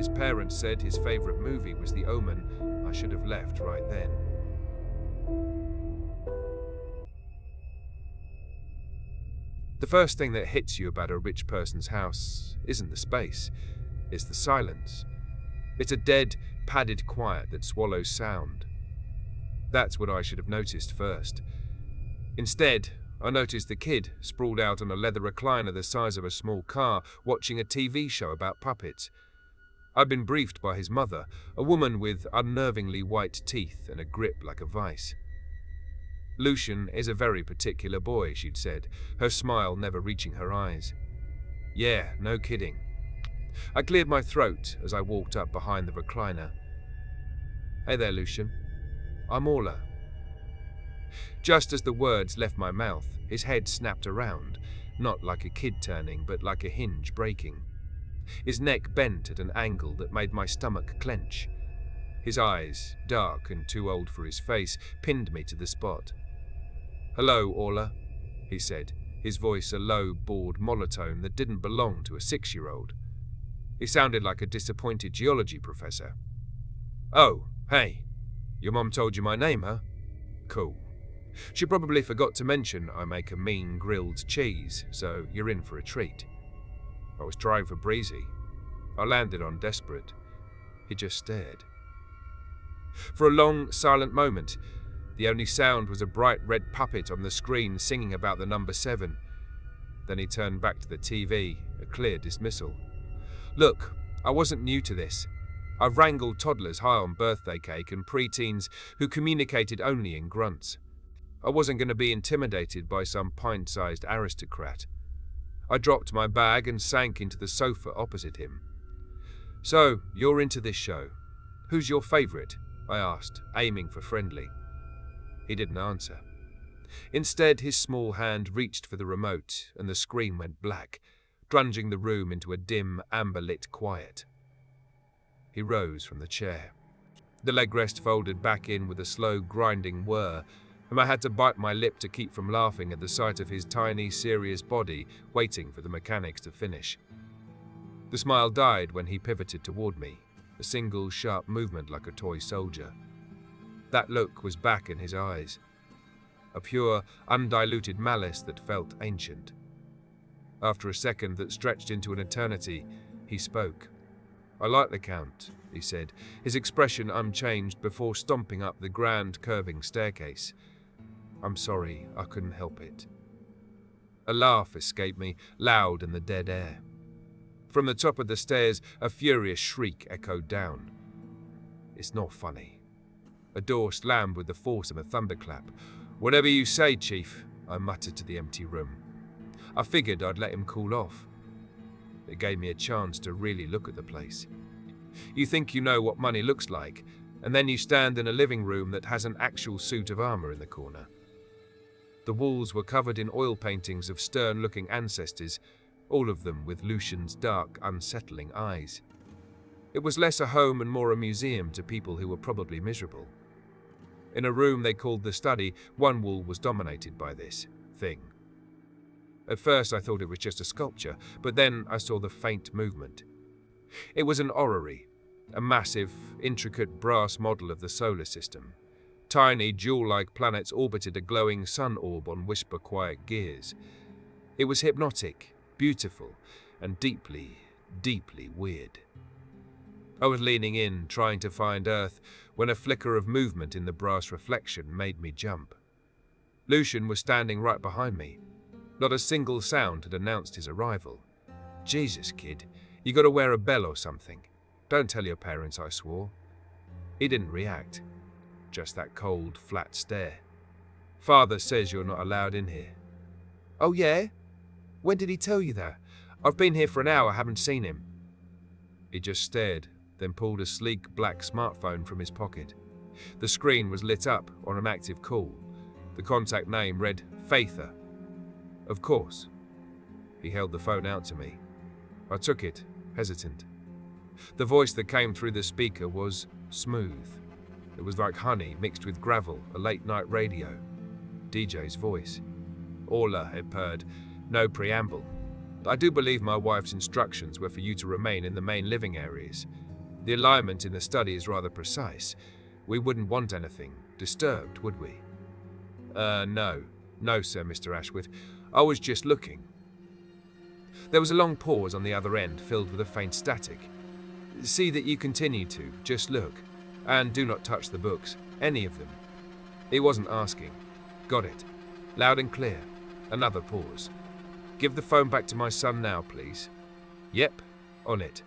His parents said his favorite movie was The Omen. I should have left right then. The first thing that hits you about a rich person's house isn't the space, it's the silence. It's a dead, padded quiet that swallows sound. That's what I should have noticed first. Instead, I noticed the kid sprawled out on a leather recliner the size of a small car, watching a TV show about puppets. I'd been briefed by his mother, a woman with unnervingly white teeth and a grip like a vice. Lucian is a very particular boy, she'd said, her smile never reaching her eyes. Yeah, no kidding. I cleared my throat as I walked up behind the recliner. Hey there, Lucian. I'm Orla. Just as the words left my mouth, his head snapped around, not like a kid turning, but like a hinge breaking. His neck bent at an angle that made my stomach clench. His eyes, dark and too old for his face, pinned me to the spot. Hello, Orla, he said, his voice a low, bored monotone that didn't belong to a 6-year-old. He sounded like a disappointed geology professor. Oh, hey, your mom told you my name, huh? Cool. She probably forgot to mention I make a mean grilled cheese, so you're in for a treat. I was trying for breezy. I landed on desperate. He just stared. For a long, silent moment, the only sound was a bright red puppet on the screen singing about the number 7. Then he turned back to the TV, a clear dismissal. Look, I wasn't new to this. I've wrangled toddlers high on birthday cake and preteens who communicated only in grunts. I wasn't going to be intimidated by some pint-sized aristocrat. I dropped my bag and sank into the sofa opposite him. So, you're into this show. Who's your favourite? I asked, aiming for friendly. He didn't answer. Instead, his small hand reached for the remote and the screen went black, plunging the room into a dim, amber-lit quiet. He rose from the chair. The leg rest folded back in with a slow, grinding whir, and I had to bite my lip to keep from laughing at the sight of his tiny, serious body waiting for the mechanics to finish. The smile died when he pivoted toward me, a single, sharp movement like a toy soldier. That look was back in his eyes, a pure, undiluted malice that felt ancient. After a second that stretched into an eternity, he spoke. I like the Count, he said, his expression unchanged before stomping up the grand, curving staircase. I'm sorry, I couldn't help it. A laugh escaped me, loud in the dead air. From the top of the stairs, a furious shriek echoed down. It's not funny. A door slammed with the force of a thunderclap. Whatever you say, Chief, I muttered to the empty room. I figured I'd let him cool off. It gave me a chance to really look at the place. You think you know what money looks like, and then you stand in a living room that has an actual suit of armor in the corner. The walls were covered in oil paintings of stern-looking ancestors, all of them with Lucian's dark, unsettling eyes. It was less a home and more a museum to people who were probably miserable. In a room they called the study, one wall was dominated by this thing. At first I thought it was just a sculpture, but then I saw the faint movement. It was an orrery, a massive, intricate brass model of the solar system. Tiny, jewel-like planets orbited a glowing sun orb on whisper-quiet gears. It was hypnotic, beautiful, and deeply, deeply weird. I was leaning in, trying to find Earth, when a flicker of movement in the brass reflection made me jump. Lucian was standing right behind me. Not a single sound had announced his arrival. Jesus, kid, you gotta wear a bell or something. Don't tell your parents I swore. He didn't react. Just that cold, flat stare. Father says you're not allowed in here. Oh yeah? When did he tell you that? I've been here for an hour, haven't seen him. He just stared, then pulled a sleek black smartphone from his pocket. The screen was lit up on an active call. The contact name read Faither. Of course. He held the phone out to me. I took it, hesitant. The voice that came through the speaker was smooth. It was like honey mixed with gravel, a late-night radio. DJ's voice. Orla, it purred. No preamble. I do believe my wife's instructions were for you to remain in the main living areas. The alignment in the study is rather precise. We wouldn't want anything disturbed, would we? No. No, sir, Mr. Ashworth. I was just looking. There was a long pause on the other end, filled with a faint static. See that you continue to. Just look. And do not touch the books. Any of them. He wasn't asking. Got it. Loud and clear. Another pause. Give the phone back to my son now, please. Yep, on it.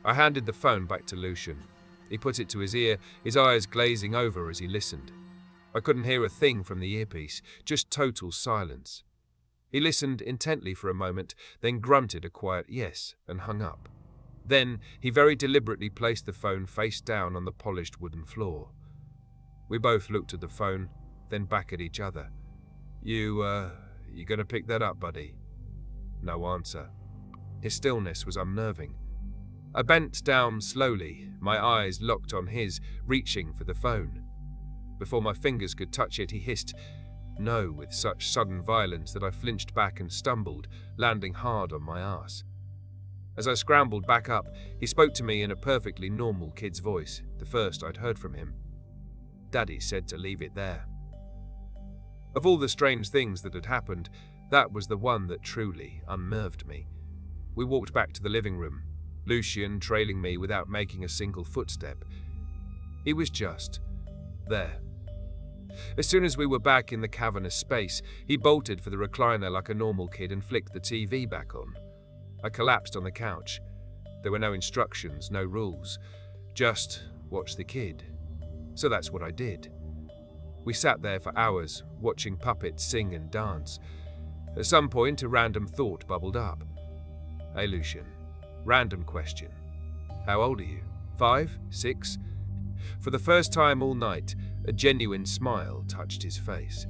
I handed the phone back to Lucian. He put it to his ear, his eyes glazing over as he listened. I couldn't hear a thing from the earpiece, just total silence. He listened intently for a moment, then grunted a quiet yes and hung up. Then he very deliberately placed the phone face down on the polished wooden floor. We both looked at the phone, then back at each other. You gonna pick that up, buddy? No answer. His stillness was unnerving. I bent down slowly, my eyes locked on his, reaching for the phone. Before my fingers could touch it, he hissed no with such sudden violence that I flinched back and stumbled, landing hard on my ass. As I scrambled back up, he spoke to me in a perfectly normal kid's voice, the first I'd heard from him. Daddy said to leave it there. Of all the strange things that had happened, that was the one that truly unnerved me. We walked back to the living room, Lucian trailing me without making a single footstep. He was just there. As soon as we were back in the cavernous space, he bolted for the recliner like a normal kid and flicked the TV back on. I collapsed on the couch. There were no instructions, no rules. Just watch the kid. So that's what I did. We sat there for hours, watching puppets sing and dance. At some point, a random thought bubbled up. Hey, Lucian. Random question. How old are you? 5? 6? For the first time all night, a genuine smile touched his face.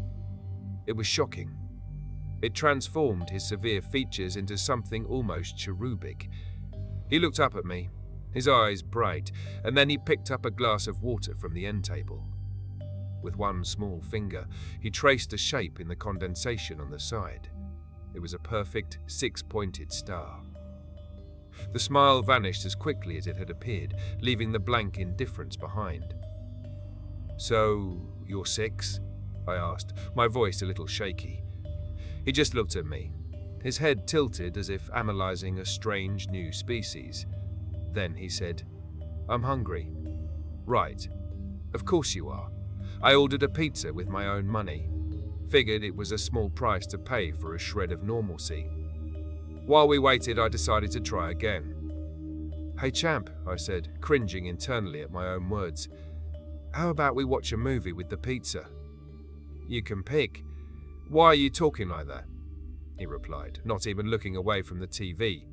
It was shocking. It transformed his severe features into something almost cherubic. He looked up at me, his eyes bright, and then he picked up a glass of water from the end table. With one small finger, he traced a shape in the condensation on the side. It was a perfect six-pointed star. The smile vanished as quickly as it had appeared, leaving the blank indifference behind. So, you're 6? I asked, my voice a little shaky. He just looked at me, his head tilted as if analyzing a strange new species. Then he said, I'm hungry. Right. Of course you are. I ordered a pizza with my own money. Figured it was a small price to pay for a shred of normalcy. While we waited, I decided to try again. Hey champ, I said, cringing internally at my own words. How about we watch a movie with the pizza? You can pick. Why are you talking like that? He replied, not even looking away from the TV.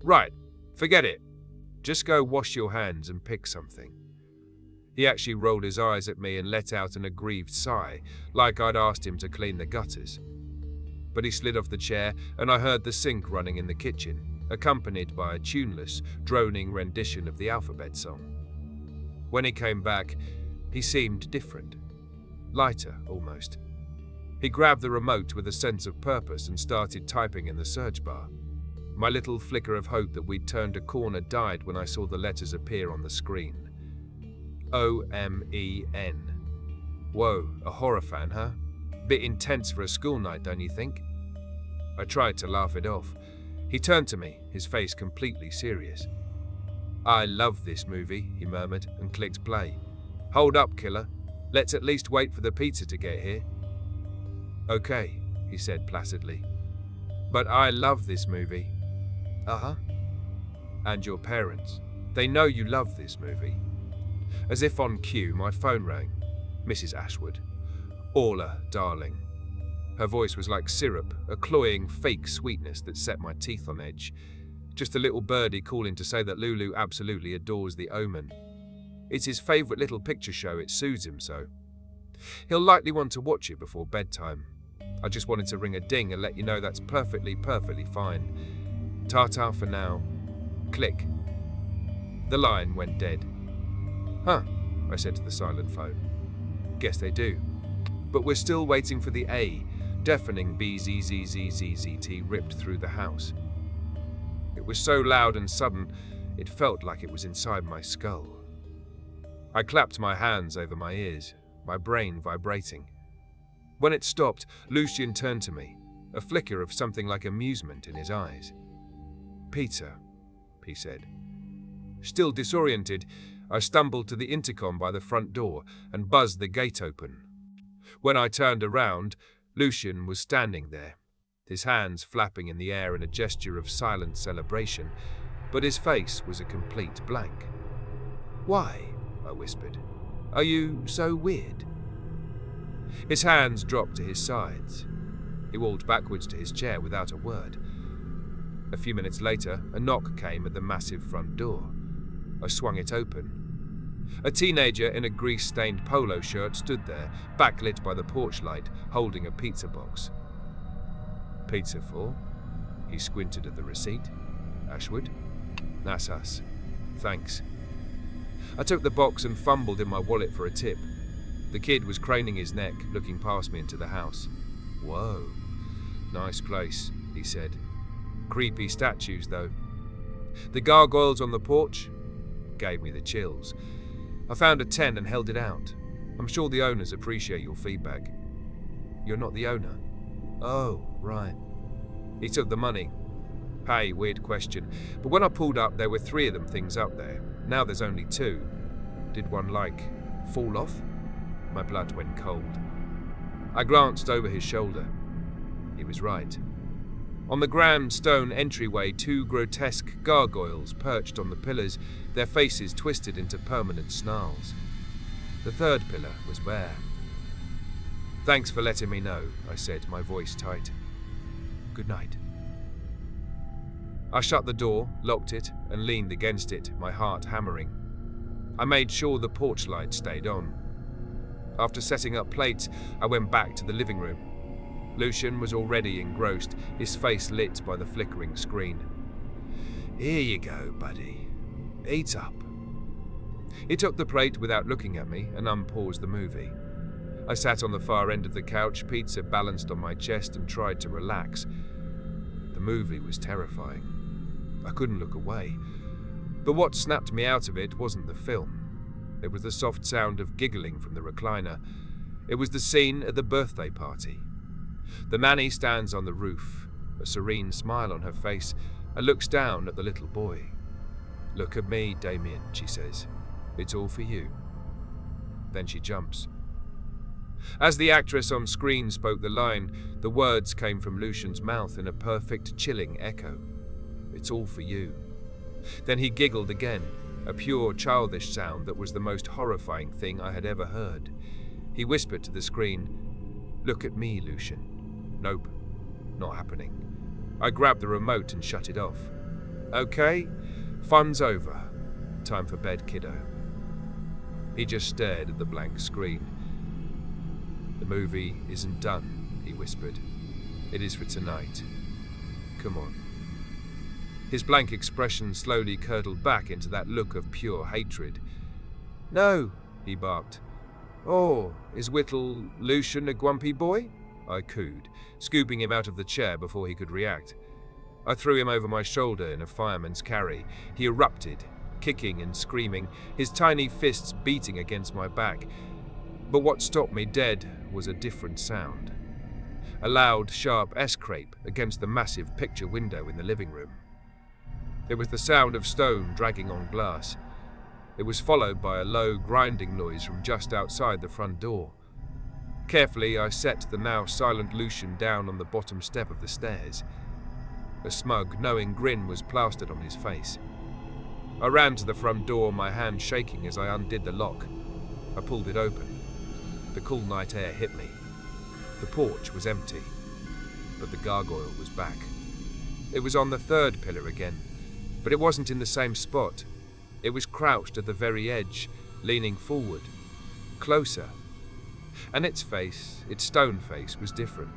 Right, forget it. Just go wash your hands and pick something. He actually rolled his eyes at me and let out an aggrieved sigh, like I'd asked him to clean the gutters. But he slid off the chair, and I heard the sink running in the kitchen, accompanied by a tuneless, droning rendition of the alphabet song. When he came back, he seemed different. Lighter, almost. He grabbed the remote with a sense of purpose and started typing in the search bar. My little flicker of hope that we'd turned a corner died when I saw the letters appear on the screen. O-M-E-N. Whoa, a horror fan, huh? Bit intense for a school night, don't you think? I tried to laugh it off. He turned to me, his face completely serious. I love this movie, he murmured, and clicked play. Hold up, killer. Let's at least wait for the pizza to get here. Okay, he said placidly. But I love this movie. Uh-huh. And your parents. They know you love this movie. As if on cue, my phone rang. Mrs. Ashwood. Orla, darling. Her voice was like syrup, a cloying, fake sweetness that set my teeth on edge. Just a little birdie calling to say that Lulu absolutely adores the Omen. It's his favourite little picture show, it soothes him so. He'll likely want to watch it before bedtime. I just wanted to ring a ding and let you know that's perfectly fine. Ta-ta for now. Click. The line went dead. Huh, I said to the silent phone. Guess they do. But we're still waiting for the A. Deafening BZZZZZT ripped through the house. It was so loud and sudden, It felt like it was inside my skull. I clapped my hands over my ears, my brain vibrating. When it stopped, Lucian turned to me, a flicker of something like amusement in his eyes. "Peter," he said. Still disoriented, I stumbled to the intercom by the front door and buzzed the gate open. When I turned around, Lucian was standing there, his hands flapping in the air in a gesture of silent celebration, but his face was a complete blank. "Why?" I whispered. "Are you so weird?" His hands dropped to his sides. He walked backwards to his chair without a word. A few minutes later, a knock came at the massive front door. I swung it open. A teenager in a grease-stained polo shirt stood there, backlit by the porch light, holding a pizza box. "Pizza for?" He squinted at the receipt. "Ashwood?" "That's us. Thanks." I took the box and fumbled in my wallet for a tip. The kid was craning his neck, looking past me into the house. "Whoa, nice place," he said. "Creepy statues, though." "The gargoyles on the porch?" Gave me the chills. I found a 10 and held it out. "I'm sure the owners appreciate your feedback." "You're not the owner?" "Oh, right." He took the money. Hey, weird question, but when I pulled up there were 3 of them things up there. Now there's only 2. Did one, fall off? My blood went cold. I glanced over his shoulder. He was right. On the grand stone entryway, 2 grotesque gargoyles perched on the pillars, their faces twisted into permanent snarls. The 3rd pillar was bare. "Thanks for letting me know," I said, my voice tight. "Good night." I shut the door, locked it, and leaned against it, my heart hammering. I made sure the porch light stayed on. After setting up plates, I went back to the living room. Lucian was already engrossed, his face lit by the flickering screen. "Here you go, buddy. Eat up." He took the plate without looking at me and unpaused the movie. I sat on the far end of the couch, pizza balanced on my chest, and tried to relax. The movie was terrifying. I couldn't look away. But what snapped me out of it wasn't the film. It was the soft sound of giggling from the recliner. It was the scene at the birthday party. The nanny stands on the roof, a serene smile on her face, and looks down at the little boy. "Look at me, Damien," she says. "It's all for you." Then she jumps. As the actress on screen spoke the line, the words came from Lucian's mouth in a perfect, chilling echo. "It's all for you." Then he giggled again, a pure, childish sound that was the most horrifying thing I had ever heard. He whispered to the screen, "Look at me, Lucian." Nope, not happening. I grabbed the remote and shut it off. "Okay, fun's over. Time for bed, kiddo." He just stared at the blank screen. "The movie isn't done," he whispered. "It is for tonight. Come on." His blank expression slowly curdled back into that look of pure hatred. "No," he barked. "Oh, is Whittle Lucian a grumpy boy?" I cooed, scooping him out of the chair before he could react. I threw him over my shoulder in a fireman's carry. He erupted, kicking and screaming, his tiny fists beating against my back. But what stopped me dead was a different sound. A loud, sharp S-scrape against the massive picture window in the living room. It was the sound of stone dragging on glass. It was followed by a low, grinding noise from just outside the front door. Carefully, I set the now silent Lucian down on the bottom step of the stairs. A smug, knowing grin was plastered on his face. I ran to the front door, my hand shaking as I undid the lock. I pulled it open. The cool night air hit me. The porch was empty, but the gargoyle was back. It was on the 3rd pillar again, but it wasn't in the same spot. It was crouched at the very edge, leaning forward, closer. And its face, its stone face, was different.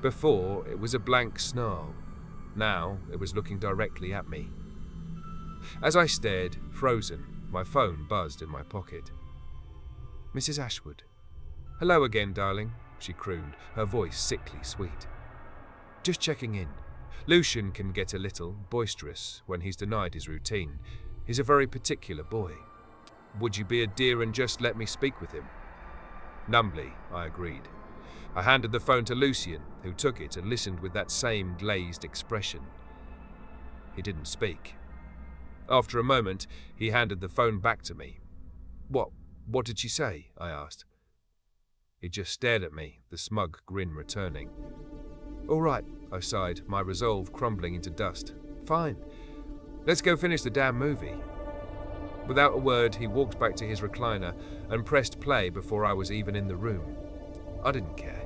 Before, it was a blank snarl. Now, it was looking directly at me. As I stared, frozen, my phone buzzed in my pocket. "Mrs. Ashwood." "Hello again, darling," she crooned, her voice sickly sweet. "Just checking in. Lucian can get a little boisterous when he's denied his routine. He's a very particular boy. Would you be a dear and just let me speak with him? Numbly, I agreed. I handed the phone to Lucian, who took it and listened with that same glazed expression. He didn't speak. After a moment, he handed the phone back to me. What did she say? I asked. He just stared at me, the smug grin returning. All right, I sighed, my resolve crumbling into dust. Fine. Let's go finish the damn movie. Without a word, he walked back to his recliner and pressed play before I was even in the room. I didn't care.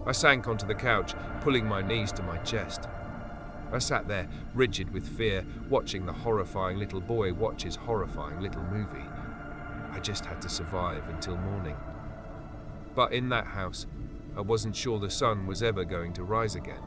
I sank onto the couch, pulling my knees to my chest. I sat there, rigid with fear, watching the horrifying little boy watch his horrifying little movie. I just had to survive until morning. But in that house, I wasn't sure the sun was ever going to rise again.